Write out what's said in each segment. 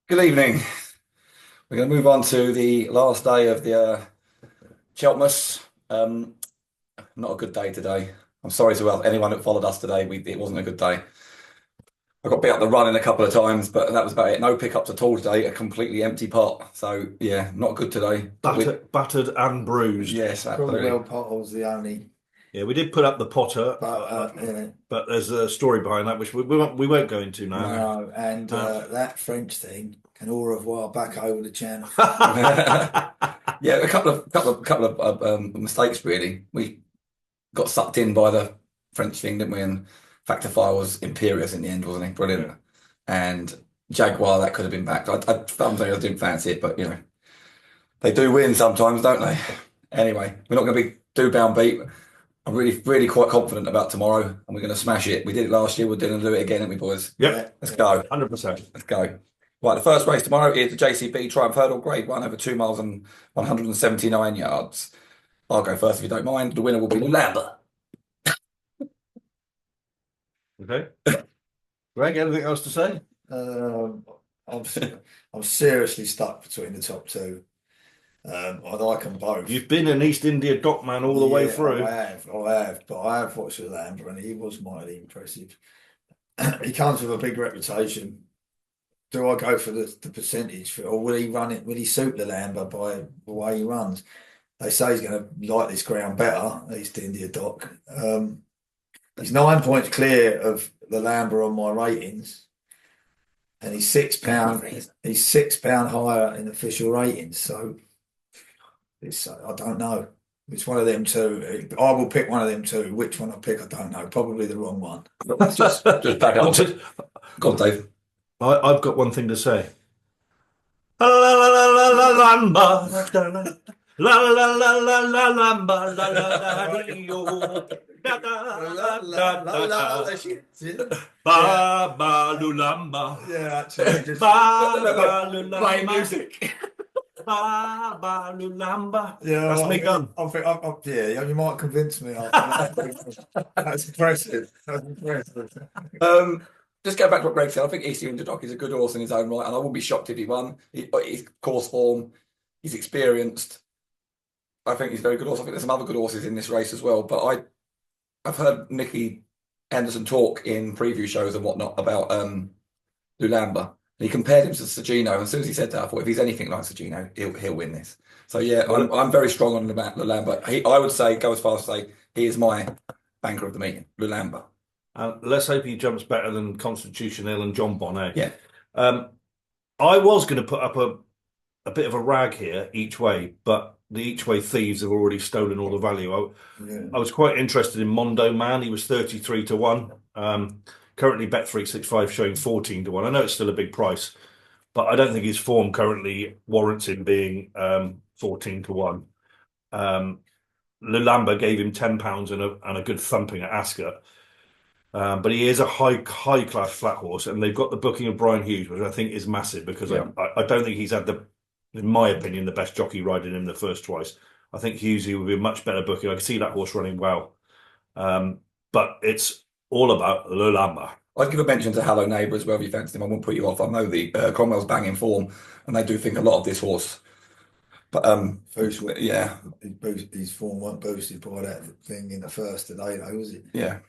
Good evening. We're going to move on to the last day of the Cheltmas. Not a good day today. I'm sorry to anyone that followed us today. It wasn't a good day. I got beat up the running a couple of times, but that was about it. No pickups at all today. A completely empty pot. So yeah, not good today. Battered and bruised. Yes, Cromwell absolutely. pothole's the only, Yeah, we did put up the Potter, yeah, but there's a story behind that which we won't go into now. No. no, and that French thing, and au revoir back over the channel. Yeah, a couple of mistakes really. We got sucked in by the French thing, didn't we? And Factify was imperious in the end, wasn't he? Brilliant. Yeah. And Jaguar, that could have been backed. Sometimes I didn't fancy it, but they do win sometimes, don't they? Anyway, we're not going to be do bound beat. I'm really, really quite confident about tomorrow, and we're going to smash it. We did it last year. We're going to do it again, aren't we, boys? Yep, Let's go. 100%. Let's go. Right, the first race tomorrow is the JCB Triumph Hurdle Grade 1 over 2 miles and 179 yards. I'll go first if you don't mind. The winner will be Lambert. Okay. Greg, anything else to say? Um, I'm I'm seriously stuck between the top two. I like them both. You've been an East India dockman all the way Yeah, through. but I have watched the Lambert, and he was mightily impressive. He comes with a big reputation. Do I go for the percentage, or will he run it? Will he suit the Lambert by the way he runs? They say he's going to like this ground better, East India Dock. He's 9 points clear of the Lambert on my ratings, and he's £6. He's £6 higher in official ratings. So I don't know. It's one of them two. I will pick one of them two. Which one I pick, I don't know. Probably the wrong one. Just back up. Go on, Dave. I've got one thing to say. La la la la la la lamba, la la la la la la lamba, la la la yo, da da da da da. Baba lulamba, Yeah, actually, Baba Playing lulamba, music. Baba lulamba. yeah, That's me done. yeah, you might convince me. That's impressive. That's impressive. Just go back to what Greg said. I think East India Dock is a good horse in his own right, and I wouldn't be shocked if he won. His course form, he's experienced. I think he's a very good horse. I think there's some other good horses in this race as well. But I've heard Nicky Anderson talk in preview shows and whatnot about Lulamba. And he compared him to Sergino. And as soon as he said that, I thought if he's anything like Sergino, he'll win this. So yeah, I'm very strong on Lulamba. I would say go as far as to say he is my banker of the meeting, Lulamba. Let's hope he jumps better than Constitution Hill and John Bonnet. Yeah. I was going to put up a bit of a rag here each way, but the each way thieves have already stolen all the value. I was quite interested in Mondo Man. He was 33 to 1. Currently Bet365 showing 14 to 1. I know it's still a big price, but I don't think his form currently warrants him being 14 to 1. Lulamba gave him £10 and a good thumping at Ascot. But he is a high class flat horse, and they've got the booking of Brian Hughes, which I think is massive because I don't think he's had in my opinion, the best jockey riding him the first twice. I think Hughesy would be a much better booking. I can see that horse running well, but it's all about Lulamba. I'd give a mention to Hello Neighbour as well if you fancy him. I won't put you off. I know the Cromwell's banging form, and they do think a lot of this horse. But yeah, His form wasn't boosted by that thing in the first today, though, was it? yeah.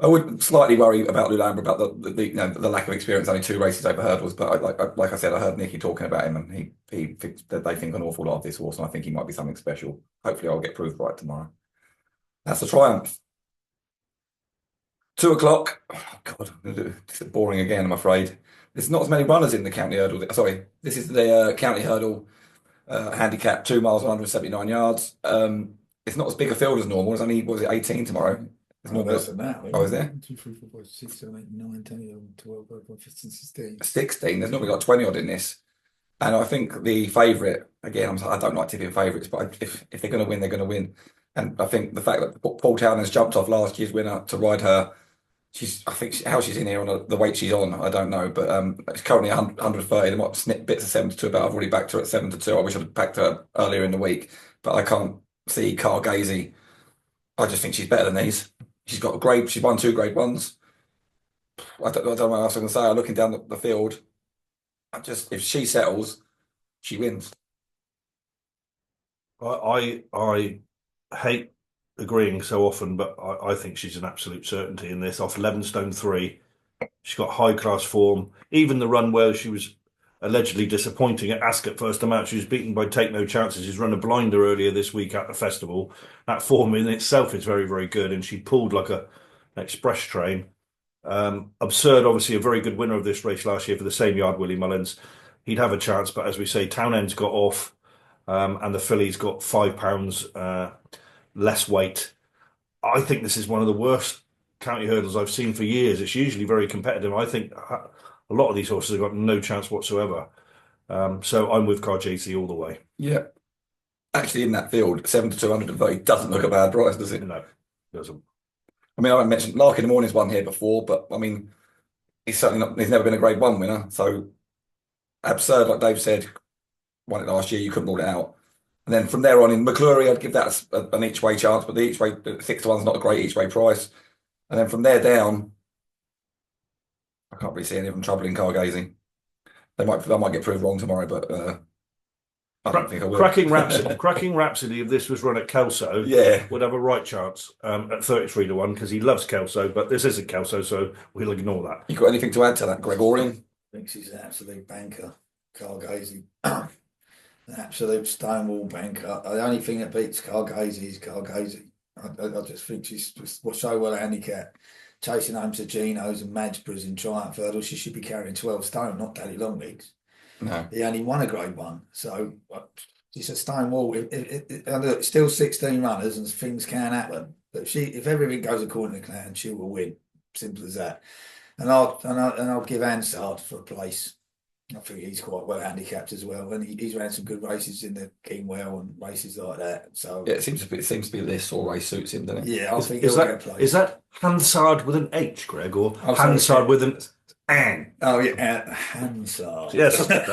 I would slightly worry about Lulamba about the lack of experience. Only 2 races over hurdles, but like I said, I heard Nicky talking about him, and he thinks that they think an awful lot of this horse, and I think he might be something special. Hopefully, I'll get proved right tomorrow. That's the Triumph. 2 o'clock. Oh God, this is boring again. I'm afraid. There's not as many runners in the county hurdle. Sorry, this is the county hurdle handicap 2 miles, 179 yards. It's not as big a field as normal. It's only, was it 18 tomorrow? It's Oh, not less than that. Oh, is there? 1, 2, 3, 4, 5, 6, 7, 8, 9, 10, 11, 12, 13, 15, 16. 16. There's normally like 20 odd in this. And I think the favourite, again, I don't like tipping favourites, but if they're going to win, they're going to win. And I think the fact that Paul Town has jumped off last year's winner to ride her, how she's in here on the weight she's on, I don't know. But it's currently 130. They might snip bits of 7 to 2 about. I've already backed her at 7 to 2. I wish I'd backed her earlier in the week, but I can't see Cargazy. I just think she's better than these. She's won 2 grade ones. I don't know what else I'm going to say. I'm looking down the field. if she settles, she wins. I hate agreeing so often, but I think she's an absolute certainty in this. Off 11 stone 3, she's got high class form. Even the run where she was allegedly disappointing at Ascot first time out, she was beaten by Take No Chances. She's run a blinder earlier this week at the festival. That form in itself is very, very good, and she pulled like an express train. Absurd, obviously, a very good winner of this race last year for the same yard, Willie Mullins. He'd have a chance, but as we say, Townend's got off, and the filly's got £5 less weight. I think this is one of the worst county hurdles I've seen for years. It's usually very competitive. I think a lot of these horses have got no chance whatsoever. So I'm with Carjesi all the way. Yeah. Actually, in that field, 7 to 230 doesn't look a bad price, does it? No, it doesn't. I mean, I mentioned Lark in the Morning's won here before, but I mean, he's never been a Grade 1 winner. So absurd, like Dave said, won it last year, you couldn't rule it out. And then from there on in McClure, I'd give that an each way chance, but the each way 6 to 1's not a great each way price. And then from there down, I can't really see any of them troubling Cargazzi. They might get proved wrong tomorrow, but I don't think I will. Cracking Rhapsody, if this was run at Kelso, Yeah. would have a right chance at 33 to 1 because he loves Kelso, but this isn't Kelso, so we'll ignore that. You got anything to add to that, Gregorian? Thinks he's an absolute banker, Cargazzi. An absolute stonewall banker. The only thing that beats Cargazzi is Cargazzi. I just think she's just so well handicapped. Chasing home to Geno's and Madsboroughs in Triumph Hurdle, she should be carrying 12 stone, not Daddy Longlegs. No. He only won a Grade 1, so she's a stone wall. It's still 16 runners and things can happen. But if everything goes according to plan, she will win. Simple as that. And I'll give Ansard for a place. I think he's quite well handicapped as well, and he's ran some good races in the Kingwell and races like that. So yeah, it seems to be this sort of race suits him, doesn't it? Yeah, I think he'll get a place. Is that Hansard with an H, Greg, or Hansard with an N? Oh yeah, Hansard. Yes. Not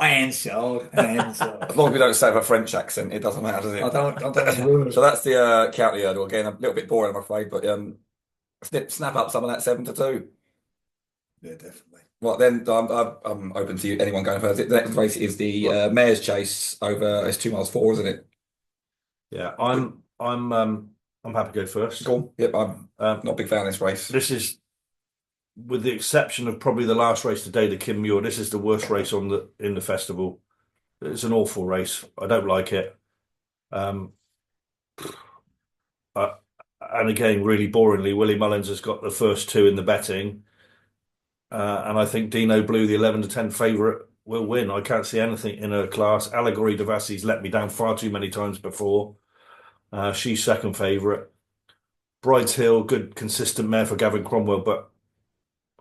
Hansard. Hansard. As long as we don't say with a French accent, it doesn't matter, does it? I don't. So that's the county hurdle again. A little bit boring, I'm afraid, but snap up some of that 7 to 2. Yeah, definitely. Well, then I'm open to anyone going first. The next race is the Mayor's Chase over. It's 2 miles 4, isn't it? Yeah, I'm happy to go first. Go on. Yep, I'm not a big fan of this race. This is, with the exception of probably the last race today, the Kim Muir. This is the worst race in the festival. It's an awful race. I don't like it. And again, really boringly, Willie Mullins has got the first 2 in the betting. And I think Dino Blue, the 11 to 10 favourite, will win. I can't see anything in her class. Allegory Devassi's let me down far too many times before. She's second favourite. Bride's Hill, good, consistent mare for Gavin Cromwell, but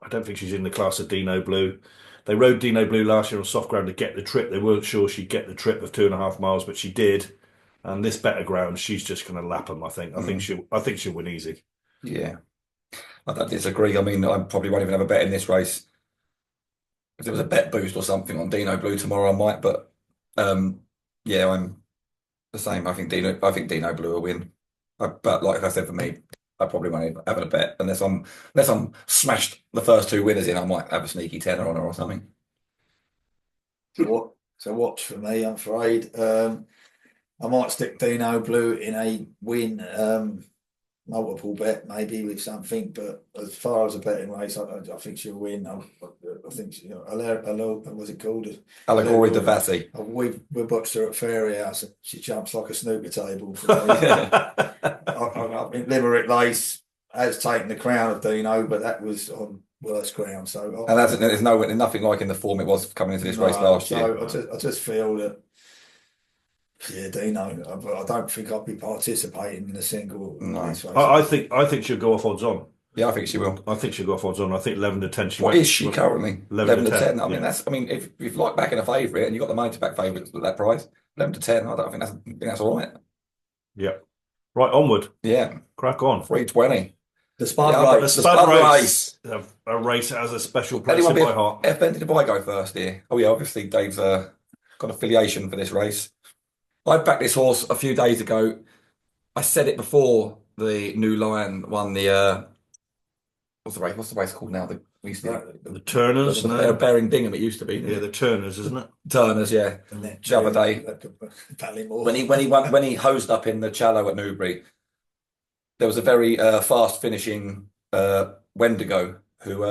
I don't think she's in the class of Dino Blue. They rode Dino Blue last year on soft ground to get the trip. They weren't sure she'd get the trip of 2.5 miles, but she did. And this better ground, she's just going to lap them. I think she'll win easy. Yeah. I don't disagree. I mean, I probably won't even have a bet in this race. If there was a bet boost or something on Dino Blue tomorrow, I might. But yeah, I'm the same. I think Dino Blue will win. But like I said, for me, I probably won't have a bet unless I'm smashed the first 2 winners in. I might have a sneaky tenner on her or something. So watch for me, I'm afraid. I might stick Dino Blue in a win. Multiple bet maybe with something, but as far as a betting race, I think she'll win. I think what's it called? Allegory Devassi. We watched her at Fairy House. She jumps like a snooker table. I think Limerick Lace has taken the crown of Dino, but that was on worse ground. So and there's nothing like in the form it was coming into this race last year. I just feel that. Yeah, Dino. I don't think I'll be participating in a single race. I think she'll go off odds on. Yeah, I think she will. I think she'll go off odds on. I think 11 to 10. What is she currently? 11 to 10. I mean, yeah. that's. I mean, if you've like backing a favourite and you got the money to back favourites at that price, 11 to 10. I think that's all right. Yeah. Right, onward. Yeah. Crack on. 320. The Spud race. The Spud race. A race that has a special place in my heart. Offended if I go first here? Oh yeah, obviously Dave's got affiliation for this race. I backed this horse a few days ago. I said it before the New Lion won the What's the race called now? We used to The Turners, no? Bearing-Bingham. It used to be. Yeah, the Turners, isn't it? Turners, yeah. And then The other day, when he hosed up in the Challow at Newbury, there was a very fast finishing Wendigo who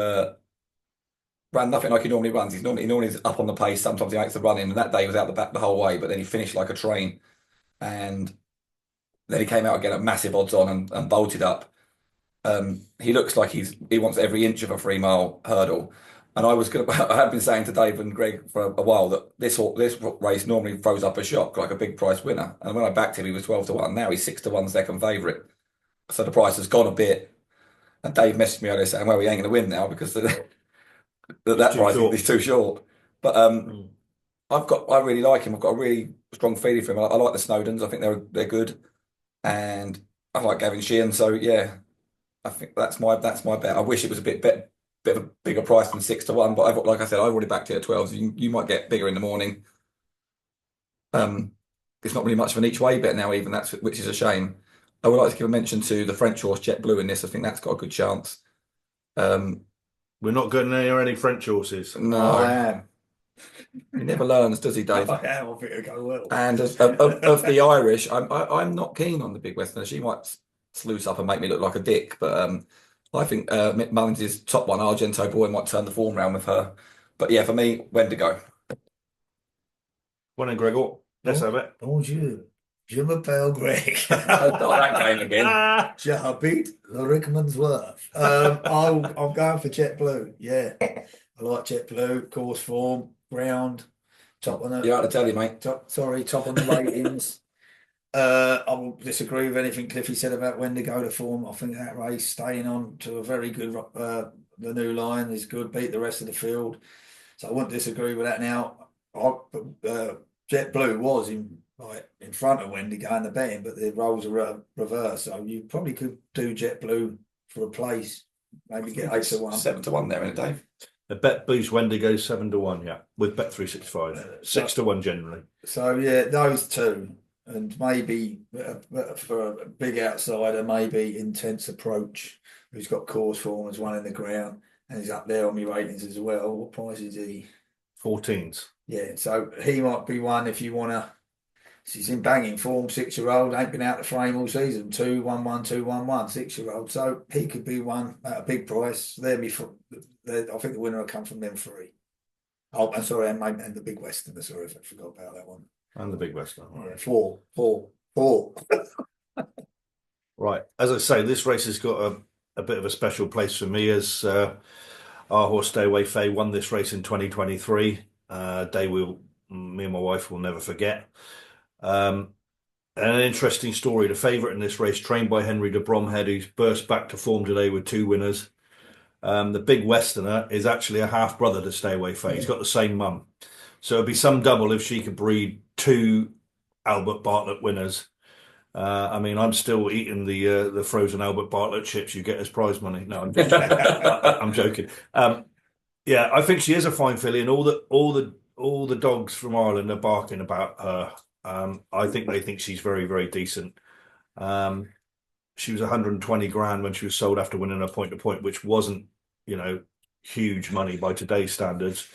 ran nothing like he normally runs. He normally is up on the pace. Sometimes he makes the run in, and that day he was out the back the whole way. But then he finished like a train, and then he came out again at massive odds on and bolted up. He looks like he wants every inch of a 3 mile hurdle. And I had been saying to Dave and Greg for a while that this race normally throws up a shock, like a big price winner. And when I backed him, he was 12-1. Now he's 6-1 second favourite. So the price has gone a bit. And Dave messaged me earlier saying, well, we ain't going to win now because that price is too short. But I really like him. I've got a really strong feeling for him. I like the Snowdens. I think they're good. And I like Gavin Sheehan. So yeah, I think that's my bet. I wish it was a bit of a bigger price than 6-1, but like I said, I've already backed it at 12. So you might get bigger in the morning. It's not really much of an each way bet now, even which is a shame. I would like to give a mention to the French horse Jet Blue in this. I think that's got a good chance. We're not going near any French horses. No, I am. He never learns, does he, Dave? I am. I think it'll go well. And of the Irish, I'm not keen on the Big Westerner. She might sluice up and make me look like a dick, but I think Mick Mullins' top one, Argento Boy, might turn the form round with her. But yeah, for me, Wendigo. Well then, Gregor, let's have it. Oh, je m'appelle Greg. Not that game again. J'habite le Rickmansworth. I'm going for Jet Blue. Yeah, I like Jet Blue. Course form, ground, top on the. Yeah, I tell you, mate. Top on the ratings. I will disagree with anything Cliffy said about Wendigo to form. I think that race staying on to a very good. The new line is good. Beat the rest of the field, so I wouldn't disagree with that. Now, Jet Blue was in front of Wendigo in the betting, but the roles are reversed. So you probably could do Jet Blue for a place. Maybe get 8-1, 7-1 there in a day. The bet boost Wendigo 7-1, yeah, with Bet365, 6-1 generally. So yeah, those two. And maybe for a big outsider, maybe Intense Approach, who's got course form as one in the ground, and he's up there on my ratings as well. What price is he? 14s. Yeah, so he might be one if you want to. He's in banging form, 6-year-old, ain't been out the frame all season, 2-1-1, 2-1-1, 6-year-old. So he could be one at a big price. I think the winner will come from them three. Oh, I'm sorry, and the Big Westerner. Sorry if I forgot about that one. And the Big Westerner. Yeah, four. Right. As I say, this race has got a bit of a special place for me as our horse Stay Away Faye won this race in 2023. Me and my wife will never forget. And an interesting story. The favourite in this race, trained by Henry de Bromhead, who's burst back to form today with 2 winners. The Big Westerner is actually a half brother to Stay Away Faye. He's got the same mum. So it'd be some double if she could breed 2 Albert Bartlett winners. I'm still eating the frozen Albert Bartlett chips you get as prize money. No, I'm joking. I'm joking. Yeah, I think she is a fine filly, and all the dogs from Ireland are barking about her. I think they think she's very, very decent. She was 120 grand when she was sold after winning a point-to-point, which wasn't, huge money by today's standards.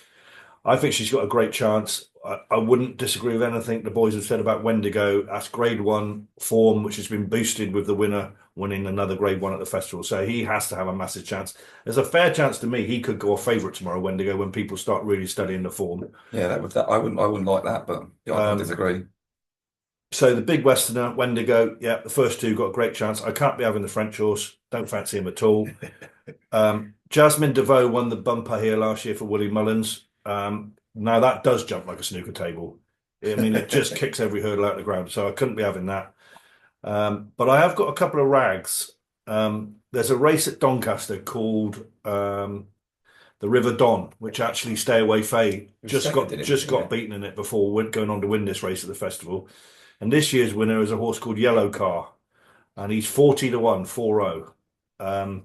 I think she's got a great chance. I wouldn't disagree with anything the boys have said about Wendigo. That's Grade 1 form, which has been boosted with the winner winning another Grade 1 at the festival. So he has to have a massive chance. There's a fair chance to me he could go a favourite tomorrow, Wendigo, when people start really studying the form. Yeah, I wouldn't like that, but yeah, I disagree. So the Big Westerner, Wendigo, yeah, the first 2 got a great chance. I can't be having the French horse. Don't fancy him at all. Jasmine DeVoe won the bumper here last year for Willie Mullins. Now that does jump like a snooker table. I mean, it just kicks every hurdle out of the ground. So I couldn't be having that. But I have got a couple of rags. There's a race at Doncaster called the River Don, which actually Stay Away Faye just got beaten in it before going on to win this race at the festival. And this year's winner is a horse called Yellow Car, and he's 40-1, 4-0.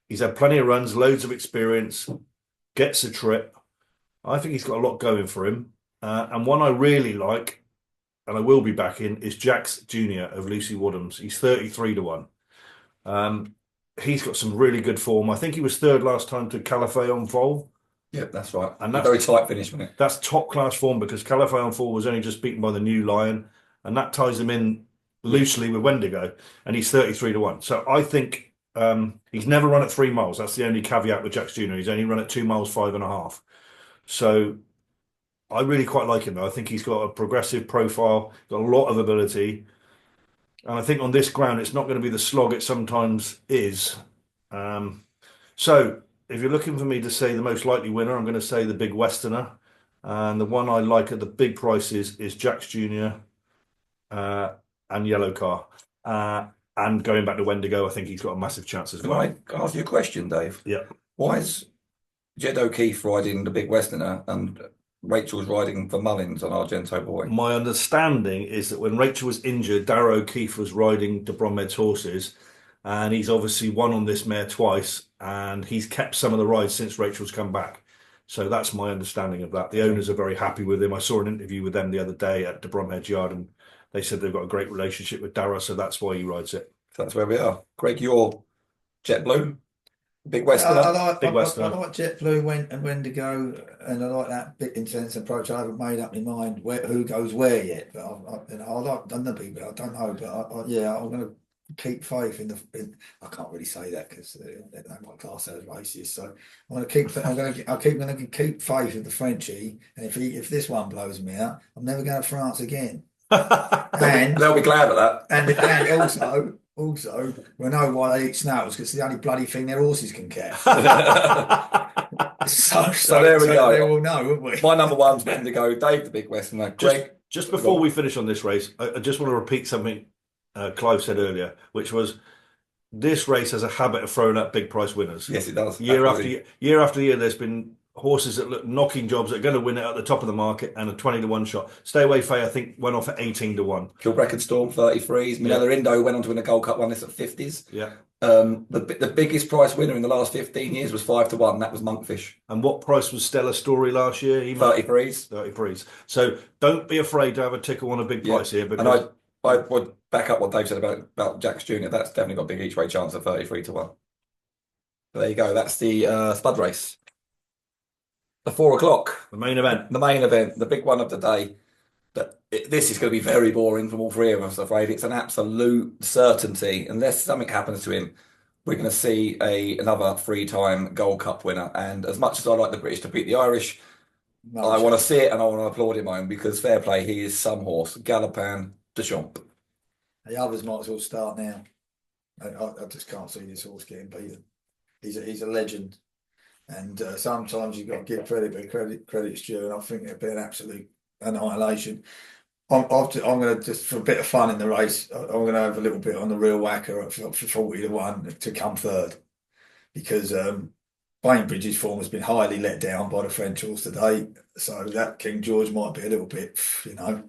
He's had plenty of runs, loads of experience, gets a trip. I think he's got a lot going for him. And one I really like, and I will be backing, is Jax Jr. of Lucy Woodham's. He's 33-1. he's got some really good form. I think he was third last time to Calafé on Vol. Yeah, that's right. And that's very tight finish, wasn't it? That's top class form because Calafé on Vol was only just beaten by the new Lion, and that ties him in loosely with Wendigo, and he's 33 to 1. So I think he's never run at 3 miles. That's the only caveat with Jax Jr. He's only run at 2 miles, 5.5. So I really quite like him though. I think he's got a progressive profile, got a lot of ability. And I think on this ground, it's not going to be the slog it sometimes is. So if you're looking for me to say the most likely winner, I'm going to say the Big Westerner. And the one I like at the big prices is Jax Jr. And Yellow Car. And going back to Wendigo, I think he's got a massive chance as well. Can I ask you a question, Dave? Yeah. Why is Jed O'Keefe riding the Big Westerner and Rachel's riding for Mullins on Argento Boy? My understanding is that when Rachel was injured, Darragh O'Keefe was riding de Bromhead's horses, and he's obviously won on this mare twice, and he's kept some of the rides since Rachel's come back. So that's my understanding of that. The owners are very happy with him. I saw an interview with them the other day at de Bromhead's yard, and they said they've got a great relationship with Darragh, so that's why he rides it. So that's where we are. Greg, you're JetBlue, Big Westerner. I like Westerner. I like JetBlue and Wendigo, and I like that bit intense approach. I haven't made up my mind who goes where yet, but I like done the big bit. I don't know, but yeah, I'm going to keep faith in the. I can't really say that because they don't want class as racist. So I'm going to keep. I'm going to keep faith in the Frenchie, and if this one blows me out, I'm never going to France again. And they'll be glad of that. And also, we know why they eat snails because it's the only bloody thing their horses can catch. so there we go. They all know, wouldn't we? My number one's Wendigo, Dave the Big Westerner. Greg, just before we finish on this race, I just want to repeat something Clive said earlier, which was this race has a habit of throwing up big price winners. Yes, it does. Year after year, there's been horses that look knocking jobs that are going to win it at the top of the market and a 20 to 1 shot. Stay Away Faye, I think, went off at 18 to 1. Kilbrecken Storm 33s. Manila Indo went on to win a Gold Cup one this at 50s. Yeah. The biggest price winner in the last 15 years was 5 to 1. That was Monkfish. And what price was Stella Story last year? 33s. 33s. So don't be afraid to have a tickle on a big price here. Because... And I would back up what Dave said about Jax Jr. That's definitely got a big each way chance of 33 to 1. But there you go. That's the Spud race. The 4 o'clock. The main event. The main event. The big one of the day. This is going to be very boring from all three of us, I'm afraid. It's an absolute certainty. Unless something happens to him, we're going to see another 3-time Gold Cup winner. And as much as I like the British to beat the Irish, I want to see it and I want to applaud him on because fair play, he is some horse. Galopin Deschamps. The others might as well start now. I just can't see this horse getting beaten. He's a legend. And sometimes you've got to give credit where credit's due, and I think it'd be an absolute annihilation. I'm going to, just for a bit of fun in the race, I'm going to have a little bit on the real whacker for 40 to 1 to come third. Because Bainbridge's form has been highly let down by the French horse today. So that King George might be a little bit, I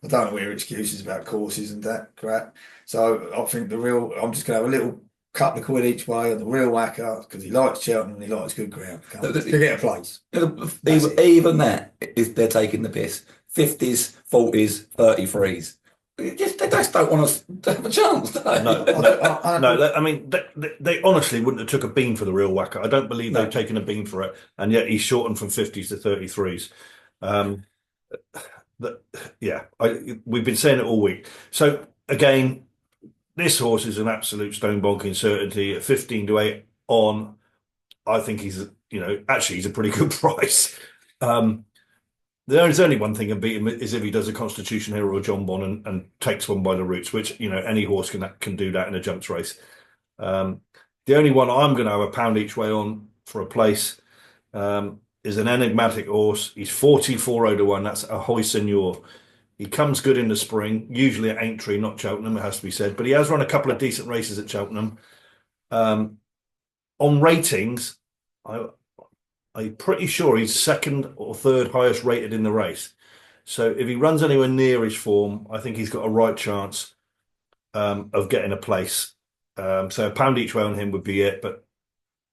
don't know where excuses about courses and that crap. So I think I'm just going to have a little couple of quid each way on the real whacker because he likes Cheltenham and he likes good ground to get a place. Even that is they're taking the piss. 50s, 40s, 33s. They just don't want us to have a chance, do they? No, I mean, they honestly wouldn't have took a bean for the real whacker. I don't believe they've taken a bean for it, and yet he's shortened from 50s to 33s. We've been saying it all week. So again, this horse is an absolute stone bonking certainty at 15 to 8 on. I think he's a pretty good price. There's only one thing can beat him is if he does a Constitution Hero or John Bon and takes one by the roots, which any horse can do that in a jumps race. The only one I'm going to have a pound each way on for a place is an enigmatic horse. He's 44 to 1. That's Ahoy Senor. He comes good in the spring, usually at Aintree, not Cheltenham, it has to be said. But he has run a couple of decent races at Cheltenham. On ratings, I'm pretty sure he's second or third highest rated in the race. So if he runs anywhere near his form, I think he's got a right chance of getting a place. So a pound each way on him would be it. But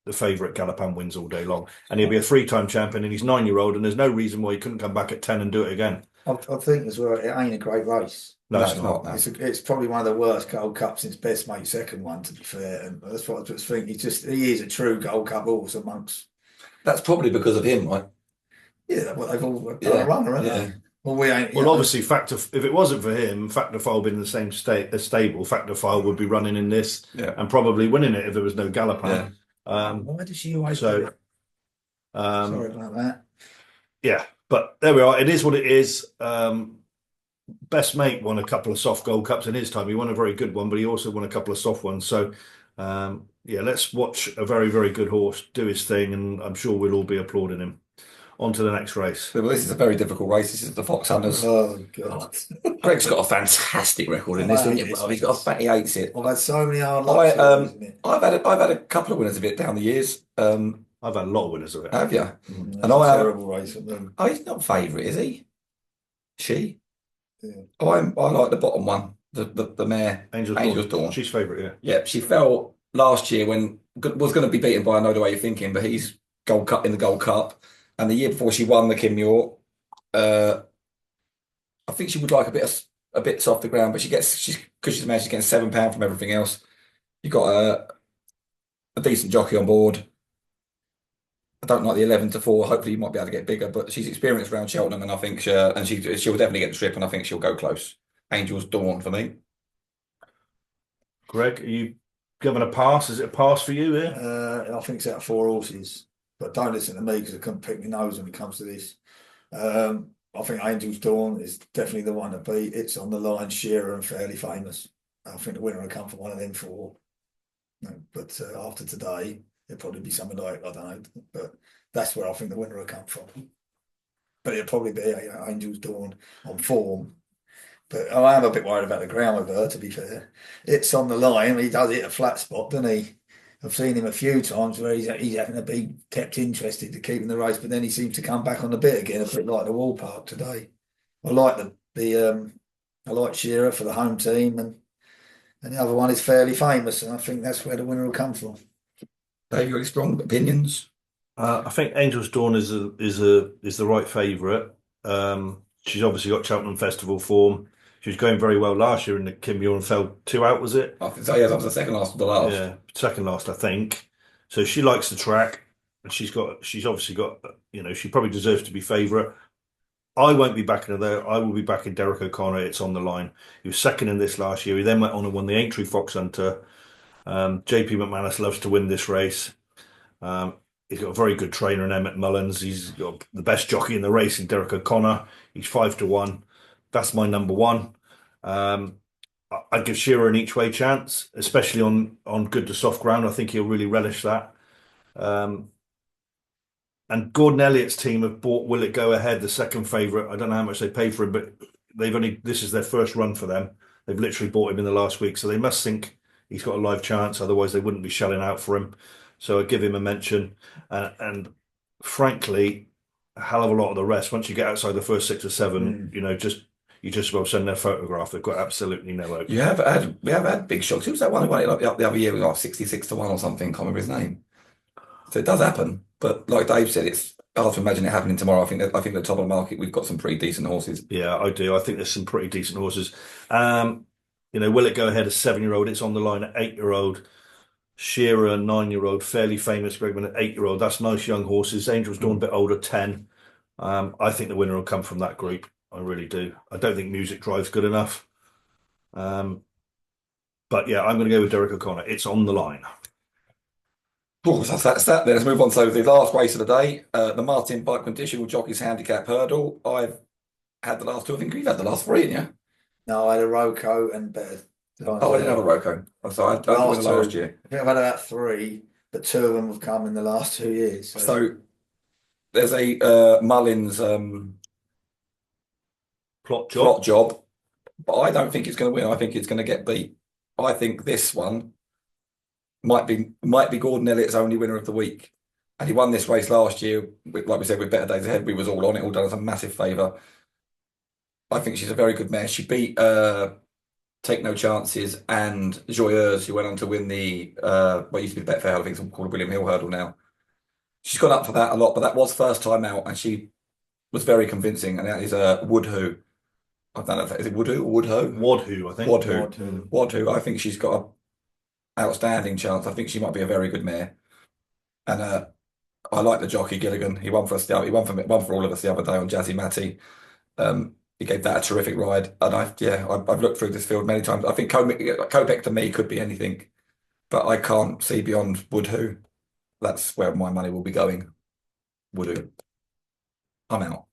the favourite Galopin wins all day long. And he'll be a 3-time champion and he's 9-year-old and there's no reason why he couldn't come back at 10 and do it again. I think as well, it ain't a great race. No, No, it's it's not. not. No. It's probably one of the worst Gold Cups since Best Mate second one, to be fair. And that's what I just think. He is a true Gold Cup horse amongst. That's probably because of him, right? Yeah, well, they've all done Yeah, a runner, haven't yeah. they? Well, we ain't. Well, obviously, if it wasn't for him, Factor File would be in the same stable. Factor File would be running in this Yeah. and probably winning it if there was no Galopin. Why does she always do So, it? Sorry about that. yeah, but there we are. It is what it is. Best Mate won a couple of soft Gold Cups in his time. He won a very good one, but he also won a couple of soft ones. So, yeah, let's watch a very, very good horse do his thing, and I'm sure we'll all be applauding him. On to the next race. Well, this is a very difficult race. This is the Fox Hunters. Oh God, Greg's got a fantastic record in this. I hate Hasn't he? this Well, he's got he hates it. I've had so many hard I, luck, isn't it? I've had a couple of winners of it down the years. I've had a lot of winners of it. Have you? That's And a I have. terrible race for them. Oh, he's not favourite, is he? She? Yeah. I like the bottom one, the mare. Angel's Dawn. She's favourite, yeah. Yeah, she fell last year when was going to be beaten by I Know the Way You're Thinking, but he's Gold Cup in the Gold Cup, and the year before she won the Kim Muir. I think she would like a bit softer ground, but because she's a mare, she's getting £7 from everything else. You got a decent jockey on board. I don't like the 11-4. Hopefully, you might be able to get bigger, but she's experienced around Cheltenham, and I think she'll definitely get the trip, and I think she'll go close. Angel's Dawn for me. Greg, are you giving a pass? Is it a pass for you here? I think it's out of 4 horses, but don't listen to me because I couldn't pick my nose when it comes to this. I think Angel's Dawn is definitely the one to beat. It's on the line, Shearer and Fairly Famous. I think the winner will come from one of them 4. No, but after today, it'll probably be something like, I don't know, but that's where I think the winner will come from. But it'll probably be Angel's Dawn on form. But I am a bit worried about the ground with her, to be fair. It's on the line. He does hit a flat spot, doesn't he? I've seen him a few times where he's having to be kept interested to keep in the race, but then he seems to come back on the bit again, a bit like the Wall Park today. I like I like Shearer for the home team, and the other one is Fairly Famous, and I think that's where the winner will come from. Dave, you got any strong opinions? I think Angel's Dawn is the right favourite. She's obviously got Cheltenham Festival form. She was going very well last year in the Kim Muir and fell 2 out, was it? I think so. Yeah, that was the second last of the last. Yeah, second last, I think. So she likes the track, and she's obviously got, she probably deserves to be favourite. I won't be backing her there. I will be backing Derek O'Connor. It's on the line. He was second in this last year. He then went on and won the Aintree Fox Hunter. JP McManus loves to win this race. He's got a very good trainer in Emmett Mullins. He's got the best jockey in the race in Derek O'Connor. He's 5-1. That's my number one. I'd give Shearer an each way chance, especially on good to soft ground. I think he'll really relish that. And Gordon Elliott's team have bought Will It Go Ahead, the second favourite. I don't know how much they paid for him, but this is their first run for them. They've literally bought him in the last week, so they must think he's got a live chance. Otherwise, they wouldn't be shelling out for him. So I give him a mention. And frankly, a hell of a lot of the rest. Once you get outside the first 6 or 7, you just well send their photograph. They've got absolutely no hope. We have had big shocks. Who was that one who won it like the other year? We got 66-1 or something. Can't remember his name. So it does happen, but like Dave said, it's hard to imagine it happening tomorrow. I think at the top of the market, we've got some pretty decent horses. Yeah, I do. I think there's some pretty decent horses. Will It Go Ahead? A 7-year-old. It's on the line at 8-year-old. Shearer, 9-year-old. Fairly Famous Bregman at 8-year-old. That's nice young horses. Angel's Dawn a bit older, 10. I think the winner will come from that group. I really do. I don't think Music Drive's good enough. But yeah, I'm going to go with Derek O'Connor. It's on the line. Oh, that's that. Then let's move on to the last race of the day, the Martin Bike Conditional Jockeys Handicap Hurdle. I've had the last 2. I think you've had the last 3, haven't you? No, I had a Roco and better. Oh, I didn't have a Roco. I'm sorry, I don't think last year. I think I've had about 3, but 2 of them have come in the last 2 years. So there's a Mullins plot job, but I don't think it's going to win. I think it's going to get beat. I think this one might be Gordon Elliott's only winner of the week, and he won this race last year. Like we said, with Better Days Ahead, we was all on it, all done us a massive favour. I think she's a very good mare. She beat Take No Chances and Joyeuse, who went on to win the what used to be the Betfair. I think it's called William Hill Hurdle now. She's gone up for that a lot, but that was first time out, and she was very convincing. And that is Woodhoo. I don't know if is it Woodoo or Woodho? Wadhu, I think. Wadhu. I think she's got an outstanding chance. I think she might be a very good mare. And I like the jockey Gilligan. He won for us. He won for all of us the other day on Jazzy Matty. He gave that a terrific ride. And I've looked through this field many times. I think Kopek to me could be anything, but I can't see beyond Woodhu. That's where my money will be going. Woodhu. I'm out.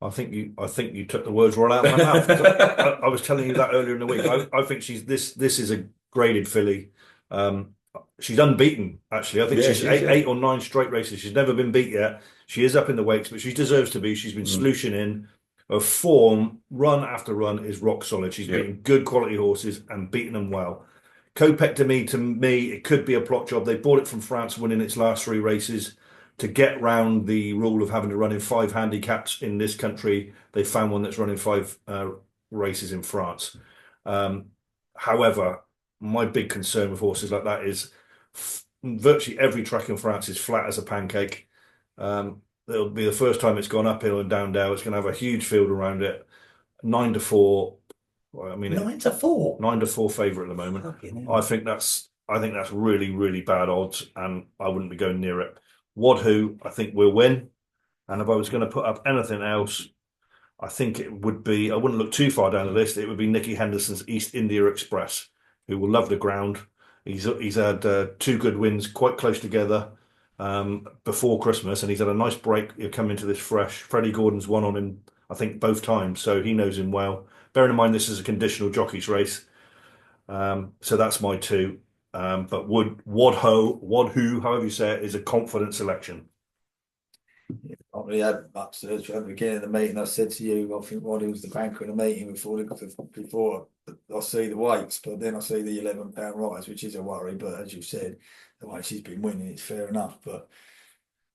I think you took the words right out of my mouth. I was telling you that earlier in the week. I think this is a graded filly. She's unbeaten, actually. I think she's eight or nine straight races. She's never been beat yet. She is up in the weights, but she deserves to be. She's been slooshing in. Her form, run after run, is rock solid. She's beaten good quality horses and beaten them well. Kopek to me, it could be a plot job. They bought it from France, winning its last 3 races. To get round the rule of having to run in 5 handicaps in this country, they found one that's running 5 races in France. However, my big concern with horses like that is virtually every track in France is flat as a pancake. It'll be the first time it's gone uphill and down Dale. It's going to have a huge field around it. 9-4. I mean, 9-4. 9-4 favourite at the moment. I think that's really, really bad odds, and I wouldn't be going near it. Wadhu, I think will win. And if I was going to put up anything else, I think it would be, I wouldn't look too far down the list. It would be Nicky Henderson's East India Express, who will love the ground. He's had 2 good wins quite close together before Christmas, and he's had a nice break. He'll come into this fresh. Freddie Gordon's won on him, I think, both times, so he knows him well. Bearing in mind this is a conditional jockeys race. So that's my 2. But Wadhu, however you say it, is a confident selection. I not really had much to at the beginning of the meeting. I said to you, I think Waddy was the banker in the meeting before I see the weights, but then I see the £11 rise, which is a worry. But as you said, the way she's been winning, it's fair enough. But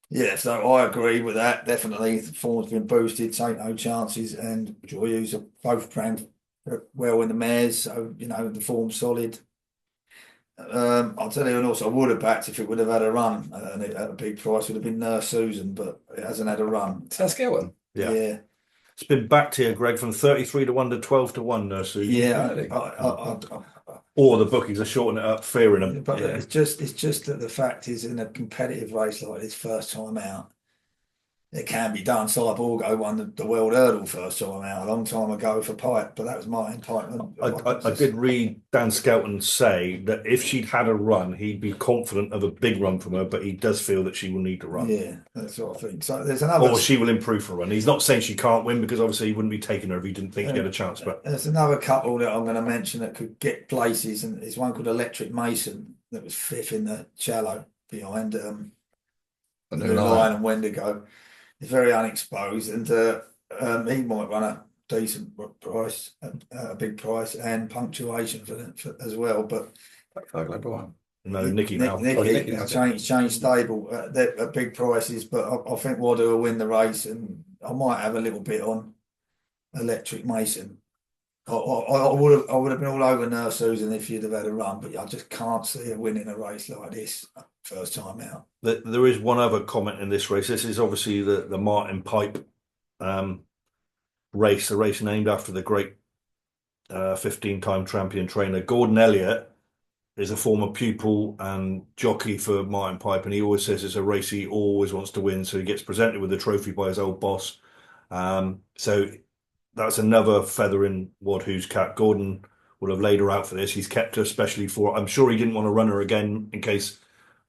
yeah, so I agree with that. Definitely, the form's been boosted. Take no chances, and Joyous are both playing well in the mares. So the form's solid. I'll tell you, and also I would have backed if it would have had a run, and at a big price would have been Nurse Susan, but it hasn't had a run. Saskatchewan. Yeah. It's been backed here, Greg, from 33 to 1 to 12 to 1, Nurse Susan. Yeah, or the bookies are shortening it up, fearing them. But it's just that the fact is, in a competitive race like this, first time out, it can be done. Cyborgo won the World Hurdle first time out a long time ago for Pipe, but that was Martin Pipe. I did read Dan Skelton say that if she'd had a run, he'd be confident of a big run from her, but he does feel that she will need to run. Yeah, that's what I think. So there's another. Or she will improve for a run. He's not saying she can't win, because obviously he wouldn't be taking her if he didn't think she had a chance. But there's another couple that I'm going to mention that could get places, and there's one called Electric Mason that was 5th in the Shallow behind the Lion and Wendigo. He's very unexposed, and he might run a decent price, a big price, and punctuation for as well. But no, Nicky now. Nicky changed stable. They're at big prices, but I think Waddu will win the race, and I might have a little bit on Electric Mason. I would have been all over Nurse Susan if you'd have had a run, but I just can't see her winning a race like this first time out. There is one other comment in this race. This is obviously the Martin Pipe race, a race named after the great 15-time champion trainer. Gordon Elliott is a former pupil and jockey for Martin Pipe, and he always says it's a race he always wants to win, so he gets presented with the trophy by his old boss. So that's another feather in Wadhu's cap. Gordon would have laid her out for this. He's kept her especially for, I'm sure he didn't want to run her again in case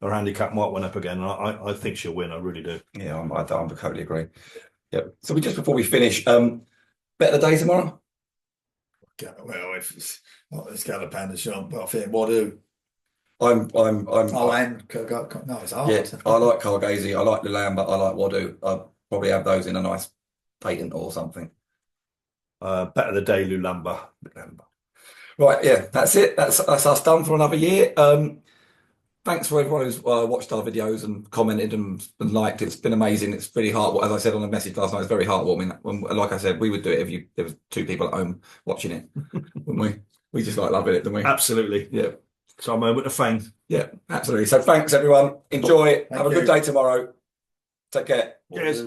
her handicap might went up again. I think she'll win. I really do. Yeah, I totally agree. Yep. So just before we finish, bet the day tomorrow? Well, if it's not this Gallopin de Champ, but I think Wadhu. And no, it's hard. Yeah, I like Cargazy, I like Lulamba, I like Wadhu. I'll probably have those in a nice patent or something. Bet of the day, Lulamba. Right, yeah, that's it. That's us done for another year. Thanks for everyone who's watched our videos and commented and liked. It's been amazing. It's really heartwarming. As I said on the message last night, it's very heartwarming. Like I said, we would do it if there was 2 people at home watching it, wouldn't we? We just like loving it, don't we? Absolutely. Yeah. So a moment of fame. Yeah, absolutely. So thanks, everyone. Enjoy it. Have a good day tomorrow. Take care. Cheers.